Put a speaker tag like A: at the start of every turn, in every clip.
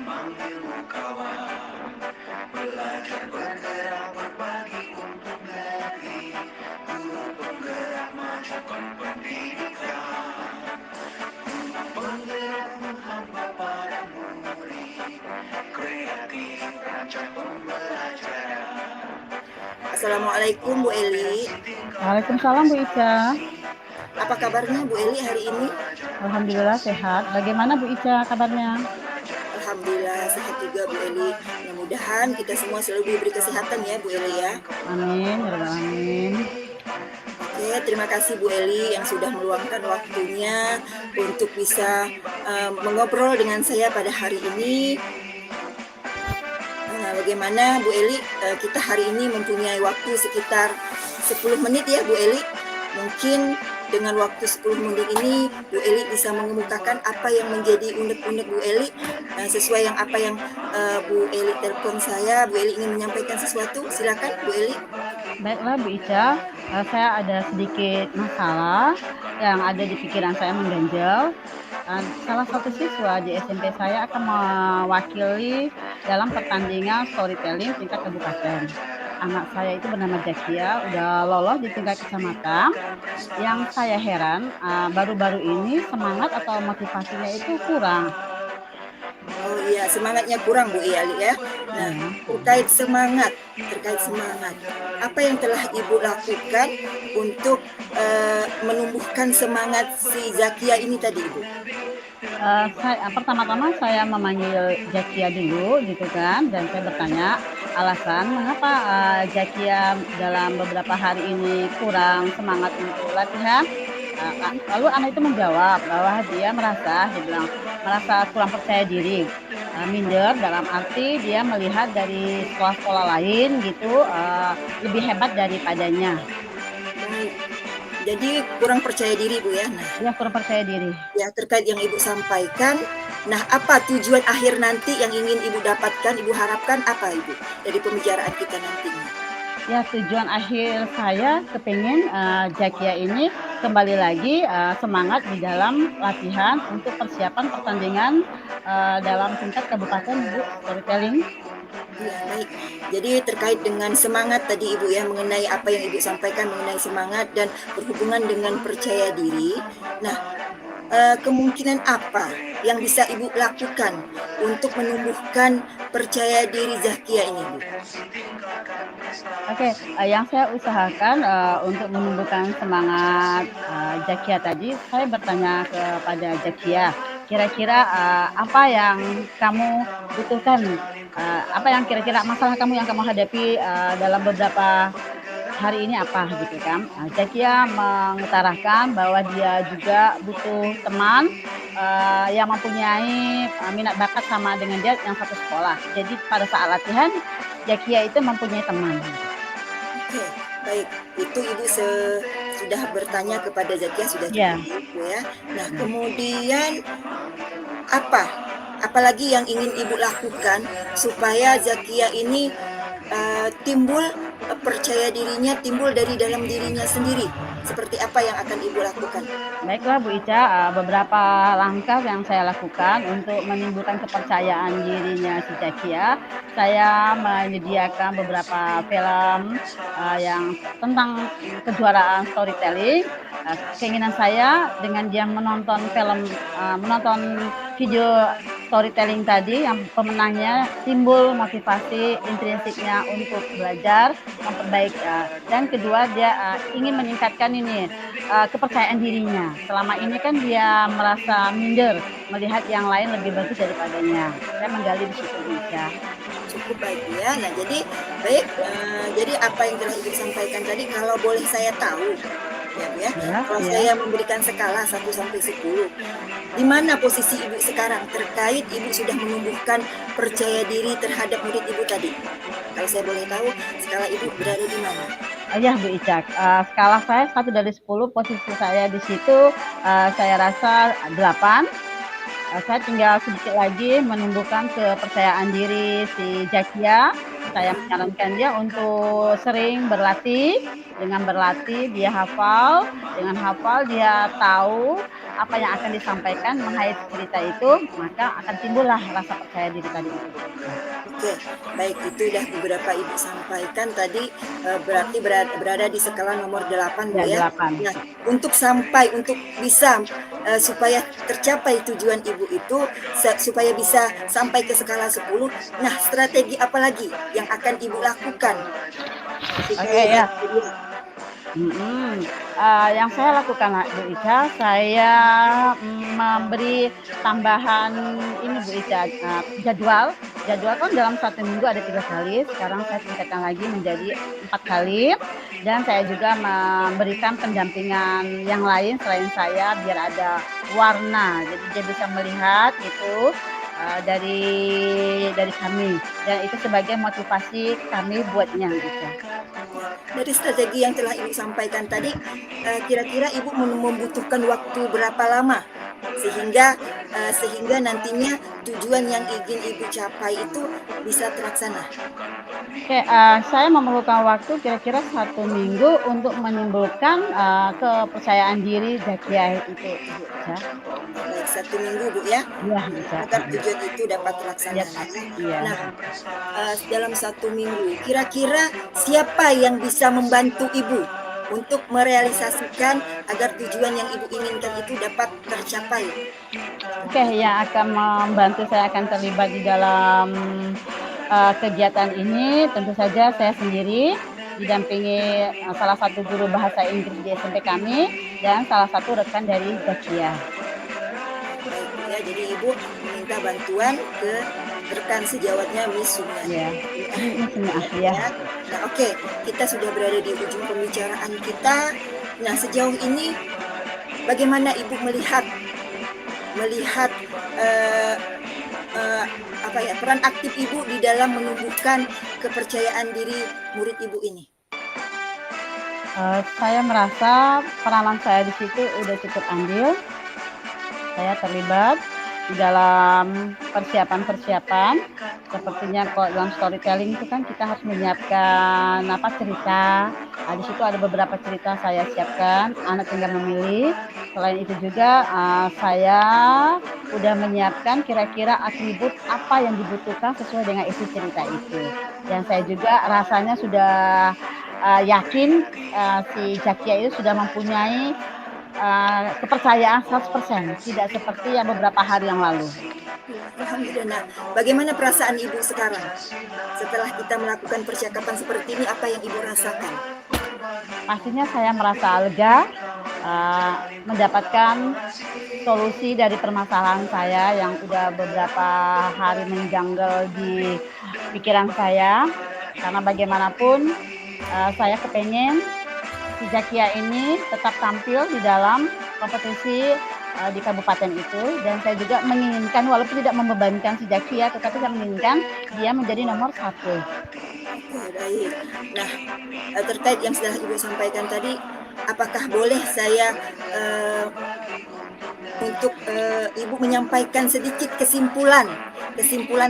A: memanggilmu kawan. Belajar bergerak berbagi untuk negeri. Guru penggerak majukan pendidikan. Guru penggerak menghamba para murid. Kreatif rancang pembelajaran. Assalamualaikum Bu Eli.
B: Waalaikumsalam Bu Ica.
A: Apa kabarnya Bu Eli hari ini?
B: Alhamdulillah sehat. Bagaimana Bu Ica kabarnya?
A: Alhamdulillah sehat juga Bu Eli. Mudah-mudahan kita semua selalu diberi kesehatan ya Bu Eli ya.
B: Amin, ya rabbal alamin.
A: Oke, terima kasih Bu Eli yang sudah meluangkan waktunya untuk bisa mengobrol dengan saya pada hari ini. Bagaimana Bu Eli, kita hari ini mempunyai waktu sekitar 10 menit ya Bu Eli. Mungkin dengan waktu 10 menit ini Bu Eli bisa mengemukakan apa yang menjadi unek-unek Bu Eli sesuai yang apa yang Bu Eli telepon saya. Bu Eli ingin menyampaikan sesuatu, silakan Bu Eli.
B: Baiklah Bu Ica, saya ada sedikit masalah yang ada di pikiran saya mengganjal. Salah satu siswa di SMP saya akan mewakili dalam pertandingan storytelling tingkat kabupaten. Anak saya itu bernama Zakia, udah lolos di tingkat kecamatan. Yang saya heran, baru-baru ini semangat atau motivasinya itu kurang.
A: Oh iya, semangatnya kurang Bu Eli ya. Nah, terkait semangat, apa yang telah Ibu lakukan untuk menumbuhkan semangat si Zakia ini tadi Ibu?
B: Pertama-tama saya memanggil Zakia dulu gitu kan, dan saya bertanya alasan mengapa Zakia dalam beberapa hari ini kurang semangat untuk latihan. Lalu anak itu menjawab bahwa dia bilang merasa kurang percaya diri, minder dalam arti dia melihat dari sekolah-sekolah lain gitu lebih hebat daripadanya.
A: Baik. Jadi kurang percaya diri Bu ya. Nah,
B: Dia kurang percaya diri.
A: ya terkait yang Ibu sampaikan, nah apa tujuan akhir nanti yang ingin Ibu dapatkan, Ibu harapkan apa Ibu dari pembicaraan kita nantinya?
B: Ya, tujuan akhir saya kepingin Zakia ini kembali lagi semangat di dalam latihan untuk persiapan pertandingan dalam tingkat kabupaten Bu, storytelling.
A: Ya, baik. Jadi terkait dengan semangat tadi Ibu ya, mengenai apa yang Ibu sampaikan mengenai semangat dan berhubungan dengan percaya diri. Nah, kemungkinan apa yang bisa Ibu lakukan untuk menumbuhkan percaya diri Zakia ini, Bu?
B: Oke, yang saya usahakan untuk menumbuhkan semangat Zakia tadi, saya bertanya kepada Zakia, kira-kira apa yang kamu butuhkan, apa yang kira-kira masalah kamu yang kamu hadapi dalam beberapa hari ini apa gitu kan. Zakia mengutarakan bahwa dia juga butuh teman yang mempunyai minat bakat sama dengan dia yang satu sekolah. Jadi pada saat latihan, Zakia itu mempunyai teman.
A: Oke, baik. Itu Ibu sudah bertanya kepada Zakia sudah
B: Ya,
A: cukup Bu ya. Nah, kemudian apa? Apalagi yang ingin Ibu lakukan supaya Zakia ini timbul percaya dirinya timbul dari dalam dirinya sendiri. Seperti apa yang akan Ibu lakukan?
B: baiklah Bu Ica, beberapa langkah yang saya lakukan untuk menimbulkan kepercayaan dirinya si Zakia. Saya menyediakan beberapa film yang tentang kejuaraan storytelling. Keinginan saya dengan dia menonton menonton video storytelling tadi yang pemenangnya timbul motivasi intrinsiknya untuk belajar, memperbaiki. Dan kedua dia ingin meningkatkan ini kepercayaan dirinya. Selama ini kan dia merasa minder melihat yang lain lebih bagus daripadanya. Saya menggali di situ bisa.
A: Cukup baik ya. Nah, jadi baik, jadi apa yang telah Ibu sampaikan tadi kalau boleh saya tahu, ya Bu ya,
B: Ya,
A: kalau
B: ya.
A: saya memberikan skala 1 sampai 10, di mana posisi Ibu sekarang terkait Ibu sudah menumbuhkan percaya diri terhadap murid Ibu tadi? Kalau saya boleh tahu, skala Ibu berada di mana?
B: Ya Bu Icak, skala saya 1 dari 10, posisi saya di situ saya rasa 8. Saya tinggal sedikit lagi menumbuhkan kepercayaan diri si Zakia. Saya menyarankan dia untuk sering berlatih. Dengan berlatih dia hafal, dengan hafal dia tahu apa yang akan disampaikan, menghayati cerita itu, maka akan timbullah rasa percaya diri tadi itu.
A: Oke, baik itu udah beberapa Ibu sampaikan tadi, berarti berada di skala nomor 8 Bu
B: Ya,
A: ya.
B: 8.
A: Nah, untuk bisa, supaya tercapai tujuan Ibu itu, supaya bisa sampai ke skala 10, nah strategi apa lagi yang akan Ibu lakukan
B: Oke
A: supaya
B: ya.
A: iya,
B: Mhm, yang saya lakukan, Bu Ica, saya, memberi tambahan ini Bu Ica, jadwal. Jadwal kan dalam 1 minggu ada 3 kali, sekarang saya tingkatkan lagi menjadi 4 kali, dan saya juga memberikan pendampingan yang lain selain saya biar ada warna. Jadi dia bisa melihat itu, dari kami, dan itu sebagai motivasi kami buatnya, Ica.
A: ya. Dari strategi yang telah Ibu sampaikan tadi, kira-kira Ibu membutuhkan waktu berapa lama sehingga nantinya tujuan yang ingin Ibu capai itu bisa terlaksana?
B: Oke, saya memerlukan waktu kira-kira 1 minggu untuk menimbulkan, kepercayaan diri Zakiah itu, Ibu Ica.
A: Oh, baik 1 minggu, Bu, ya,
B: Iya, Ica,
A: agar
B: mhm.
A: tujuan itu dapat
B: Iya,
A: terlaksana ya.
B: iya.
A: Nah, dalam 1 minggu, kira-kira siapa yang bisa membantu Ibu untuk merealisasikan agar tujuan yang Ibu inginkan itu dapat tercapai?
B: Oke, yang akan membantu saya akan terlibat di dalam, kegiatan ini tentu saja saya sendiri, didampingi, salah satu guru bahasa Inggris di SMP kami, dan salah satu rekan dari Zakiah.
A: Oh, baik, Bu, ya, jadi Ibu meminta bantuan ke rekan sejawatnya Miss Sumiati.
B: Iya, Bismillah, iya.
A: Ya. Nah, oke, kita sudah berada di ujung pembicaraan kita. Nah, sejauh ini bagaimana Ibu melihat melihat eh, eh, apa ya peran aktif Ibu di dalam menumbuhkan kepercayaan diri murid Ibu ini?
B: Saya merasa peranan saya di situ udah cukup andil. Saya terlibat di dalam persiapan-persiapan, sepertinya kalau dalam storytelling itu kan kita harus menyiapkan cerita. Nah, di situ ada beberapa cerita saya siapkan, anak tinggal memilih. Selain itu juga, saya udah menyiapkan kira-kira atribut apa yang dibutuhkan sesuai dengan isi cerita itu. Dan saya juga rasanya sudah, yakin, si Zakia itu sudah mempunyai kepercayaan 100%, tidak seperti yang beberapa hari yang lalu.
A: Ya, alhamdulillah. Nah, bagaimana perasaan Ibu sekarang? Setelah kita melakukan percakapan seperti ini, apa yang Ibu rasakan?
B: Pastinya saya merasa lega, mendapatkan solusi dari permasalahan saya yang udah beberapa hari menjanggal di pikiran saya. Karena bagaimanapun, saya kepengen si Zakia ini tetap tampil di dalam kompetisi, di kabupaten itu, dan saya juga menginginkan walaupun tidak membebankan si Zakia, tetapi saya menginginkan dia menjadi nomor 1.
A: Oke, baik. Nah, terkait yang sudah Ibu sampaikan tadi, apakah boleh saya, untuk, Ibu menyampaikan sedikit kesimpulan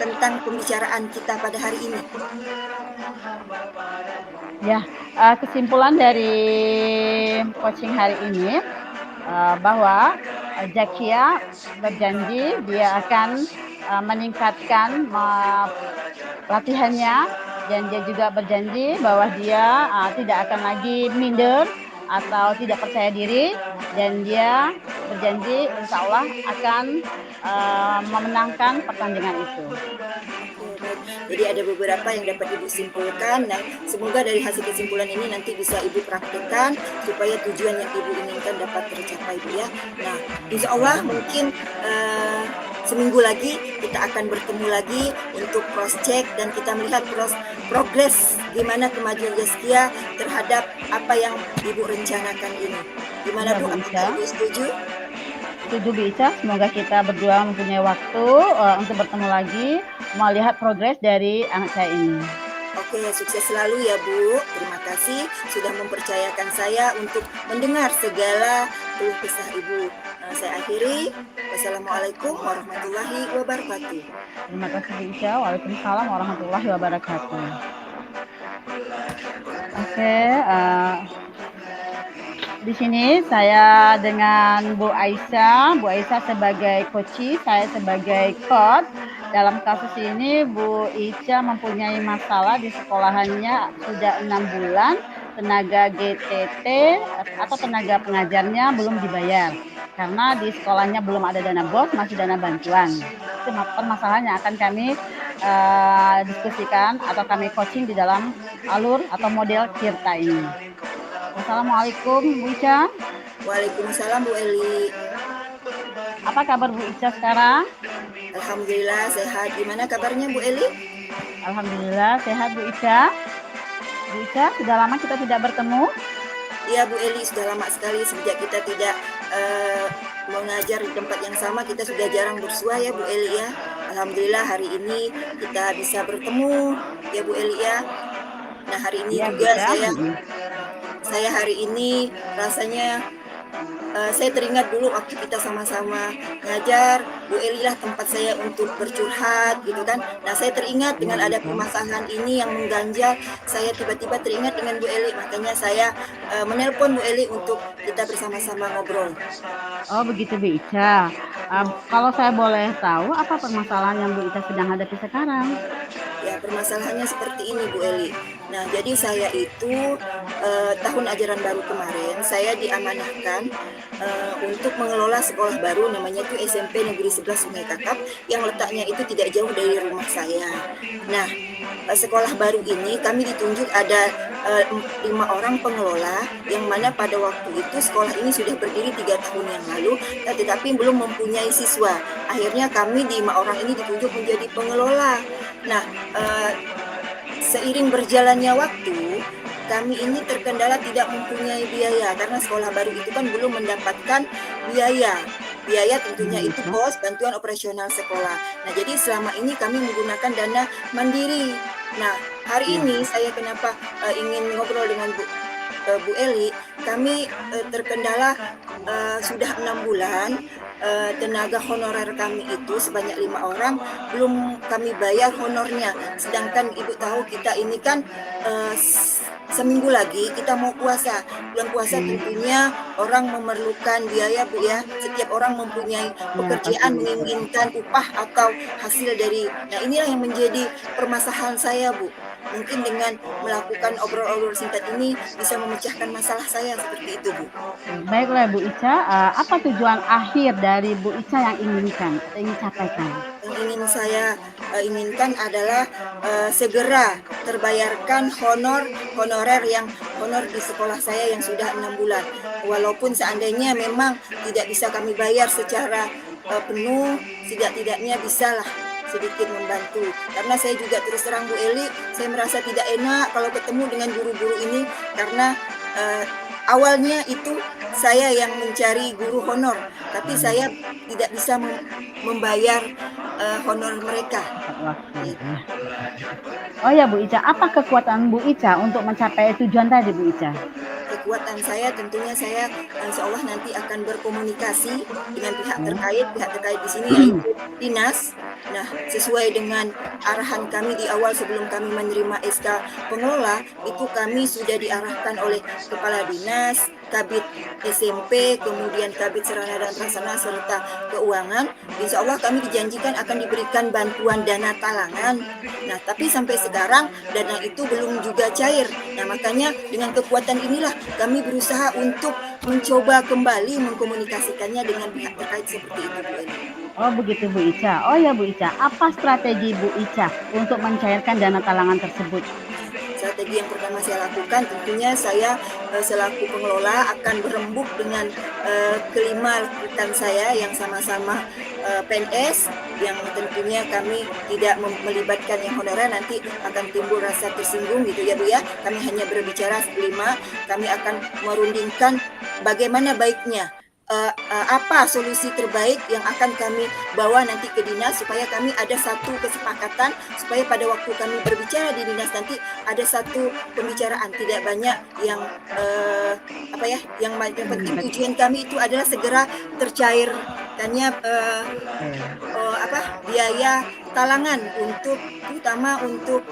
A: tentang pembicaraan kita pada hari ini?
B: Ya, kesimpulan dari coaching hari ini, bahwa, Zakia berjanji dia akan, meningkatkan latihannya, dan dia juga berjanji bahwa dia, tidak akan lagi minder atau tidak percaya diri, dan dia berjanji insya Allah akan, memenangkan pertandingan itu.
A: Oke, baik. Jadi ada beberapa yang dapat Ibu simpulkan dan semoga dari hasil kesimpulan ini nanti bisa Ibu praktekkan supaya tujuan yang Ibu inginkan dapat tercapai, Bu, ya. Nah, insya Allah mungkin, seminggu lagi kita akan bertemu lagi untuk cross check dan kita melihat progres gimana kemajuan Zaskia terhadap apa yang Ibu rencanakan ini. Gimana,
B: Iya,
A: Bu,
B: Bu
A: apakah
B: Ica.
A: Ibu setuju?
B: Setuju, Bu Ica, semoga kita berdua mempunyai waktu, untuk bertemu lagi, melihat progres dari anak saya ini.
A: Oke, sukses selalu ya Bu. Terima kasih sudah mempercayakan saya untuk mendengar segala keluh kesah Ibu. Saya akhiri. Wassalamualaikum warahmatullahi wabarakatuh.
B: Terima kasih, Bu Ica. Waalaikumsalam warahmatullahi wabarakatuh. Oke, Di sini saya dengan Bu Aisyah. Bu Aisyah sebagai coach, saya sebagai coach. Dalam kasus ini Bu Ica mempunyai masalah di sekolahannya sudah 6 bulan, tenaga GTT atau tenaga pengajarnya belum dibayar. Karena di sekolahnya belum ada dana BOS, masih dana bantuan. Itu permasalahan yang akan kami diskusikan atau kami coaching di dalam alur atau model Tirta ini. Assalamualaikum Bu Ica.
A: Waalaikumsalam Bu Eli.
B: Apa kabar Bu Ica sekarang?
A: Alhamdulillah sehat. Gimana kabarnya Bu Eli?
B: Alhamdulillah sehat Bu Ica. Bu Ica, sudah lama kita tidak bertemu.
A: Iya Bu Eli, sudah lama sekali sejak kita tidak mengajar di tempat yang sama, kita sudah jarang bersua ya Bu Eli ya. Alhamdulillah hari ini kita bisa bertemu ya Bu Eli ya. Nah hari ini
B: Ya,
A: juga
B: Bu Ica.
A: saya hari ini rasanya saya teringat dulu waktu kita sama-sama ngajar, Bu Eli lah tempat saya untuk bercurhat gitu kan. Nah saya teringat dengan ada permasalahan ini yang mengganjal, saya tiba-tiba teringat dengan Bu Eli, makanya saya menelpon Bu Eli untuk kita bersama-sama ngobrol.
B: Oh begitu Bu Ica. Kalau saya boleh tahu apa permasalahan yang Bu Ica sedang hadapi sekarang?
A: Ya permasalahannya seperti ini Bu Eli. Nah jadi saya itu tahun ajaran baru kemarin saya diamanahkan untuk mengelola sekolah baru namanya itu SMP Negeri 11 Sungai Kakap yang letaknya itu tidak jauh dari rumah saya. Nah sekolah baru ini kami ditunjuk ada 5 orang pengelola yang mana pada waktu itu sekolah ini sudah berdiri 3 tahun yang lalu tetapi belum mempunyai siswa. Akhirnya kami 5 orang ini ditunjuk menjadi pengelola. Nah seiring berjalannya waktu kami ini terkendala tidak mempunyai biaya karena sekolah baru itu kan belum mendapatkan biaya. Biaya tentunya itu BOS, bantuan operasional sekolah. Nah, jadi selama ini kami menggunakan dana mandiri. Nah, hari ini saya kenapa ingin ngobrol dengan Bu Eli, kami terkendala sudah 6 bulan tenaga honorer kami itu sebanyak 5 orang belum kami bayar honornya. Sedangkan Ibu tahu kita ini kan seminggu lagi kita mau puasa. Bulan puasa tentunya orang memerlukan biaya Bu ya. Setiap orang mempunyai pekerjaan menginginkan upah atau hasil dari. Nah inilah yang menjadi permasalahan saya Bu. Mungkin dengan melakukan obrol-obrol singkat ini bisa memecahkan masalah saya seperti itu Bu.
B: Baiklah Bu Ica, apa tujuan akhir dari Bu Ica yang ingin capaikan?
A: Yang ingin saya inginkan adalah segera terbayarkan honorer yang honor di sekolah saya yang sudah 6 bulan. Walaupun seandainya memang tidak bisa kami bayar secara penuh, tidak-tidaknya bisalah sedikit membantu. Karena saya juga terus terang Bu Eli, saya merasa tidak enak kalau ketemu dengan guru-guru ini karena awalnya itu saya yang mencari guru honor, tapi saya tidak bisa membayar honor mereka.
B: Oh ya Bu Ica, apa kekuatan Bu Ica untuk mencapai tujuan tadi Bu Ica?
A: Kekuatan saya tentunya saya insya Allah nanti akan berkomunikasi dengan pihak terkait di sini yaitu dinas. Nah sesuai dengan arahan kami di awal sebelum kami menerima SK pengelola itu kami sudah diarahkan oleh kepala dinas, kabit SMP, kemudian kabit sarana dan prasarana serta keuangan. Insya Allah kami dijanjikan akan diberikan bantuan dana talangan. Nah tapi sampai sekarang dana itu belum juga cair. Nah makanya dengan kekuatan inilah kami berusaha untuk mencoba kembali mengkomunikasikannya dengan pihak terkait seperti itu Bu Eli.
B: Oh begitu Bu Ica. Oh ya Bu Ica, apa strategi Bu Ica untuk mencairkan dana talangan tersebut?
A: Strategi yang pertama saya lakukan tentunya saya selaku pengelola akan berembuk dengan kelima rekan saya yang sama-sama PNS yang tentunya kami tidak melibatkan yang honorer nanti akan timbul rasa tersinggung gitu ya Bu ya. Kami hanya berbicara kelima, kami akan merundingkan bagaimana baiknya apa solusi terbaik yang akan kami bawa nanti ke dinas supaya kami ada satu kesepakatan supaya pada waktu kami berbicara di dinas nanti ada satu pembicaraan tidak banyak yang yang penting tujuan kami itu adalah segera tercair mendapatkannya,
B: Oke.
A: apa, biaya talangan untuk terutama untuk,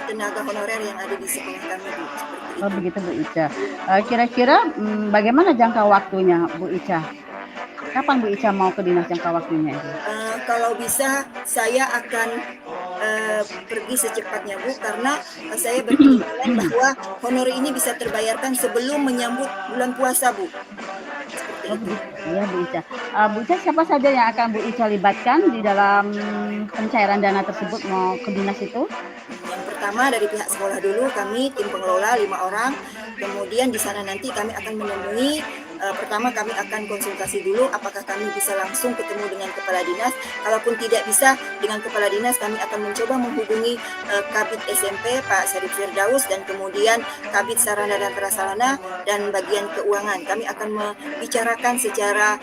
A: tenaga honorer yang ada di sekolah kami, Bu, seperti
B: Oh
A: itu.
B: begitu Bu Ica. Kira-kira, bagaimana jangka waktunya Bu Ica? Kapan Bu Ica mau ke dinas jangka waktunya itu?
A: Kalau bisa saya akan, pergi secepatnya, Bu, karena, saya berkeinginan bahwa honor ini bisa terbayarkan sebelum menyambut bulan puasa, Bu, seperti
B: Oh
A: itu.
B: begitu, iya Bu Ica. Bu Ica siapa saja yang akan Bu Ica libatkan di dalam pencairan dana tersebut mau ke dinas itu?
A: Yang pertama dari pihak sekolah dulu kami tim pengelola 5 orang, kemudian di sana nanti kami akan menemui, pertama kami akan konsultasi dulu apakah kami bisa langsung ketemu dengan kepala dinas, kalaupun tidak bisa dengan kepala dinas kami akan mencoba menghubungi, Kabid SMP Pak Syarif Firdaus dan kemudian Kabid Sarana dan Prasarana dan bagian keuangan. Kami akan membicarakan secara,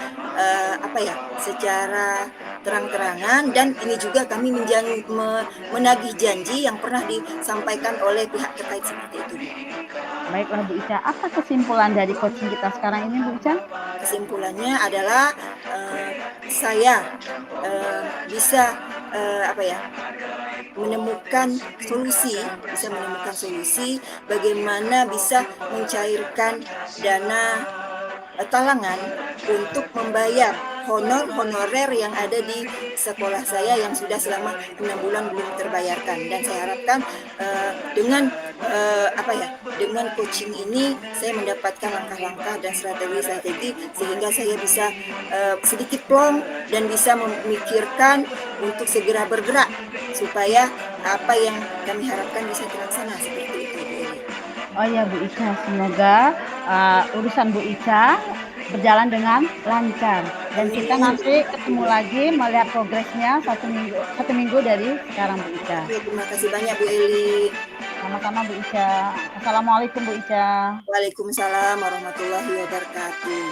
A: apa ya, secara terang-terangan dan ini juga kami menagih janji yang pernah disampaikan oleh pihak terkait seperti itu, Bu.
B: Baiklah Bu Ica, apa kesimpulan dari coaching kita sekarang ini Bu Ica?
A: Kesimpulannya adalah, saya, bisa, apa ya, bisa menemukan solusi bagaimana bisa mencairkan dana talangan untuk membayar honorer yang ada di sekolah saya yang sudah selama 6 bulan belum terbayarkan dan saya harapkan, dengan, apa ya, dengan coaching ini saya mendapatkan langkah-langkah dan strategi-strategi sehingga saya bisa, sedikit plong dan bisa memikirkan untuk segera bergerak supaya apa yang kami harapkan bisa terlaksana seperti itu, Bu Eli.
B: Oh ya Bu Ica, semoga, urusan Bu Ica berjalan dengan lancar dan kita
A: Amin,
B: nanti
A: terima kasih,
B: ketemu
A: Bu.
B: lagi melihat progresnya satu minggu dari sekarang Bu Ica.
A: Oke, terima kasih banyak, Bu Eli.
B: Sama-sama Bu Ica. Assalamualaikum Bu Ica.
A: Waalaikumsalam warahmatullahi wabarakatuh.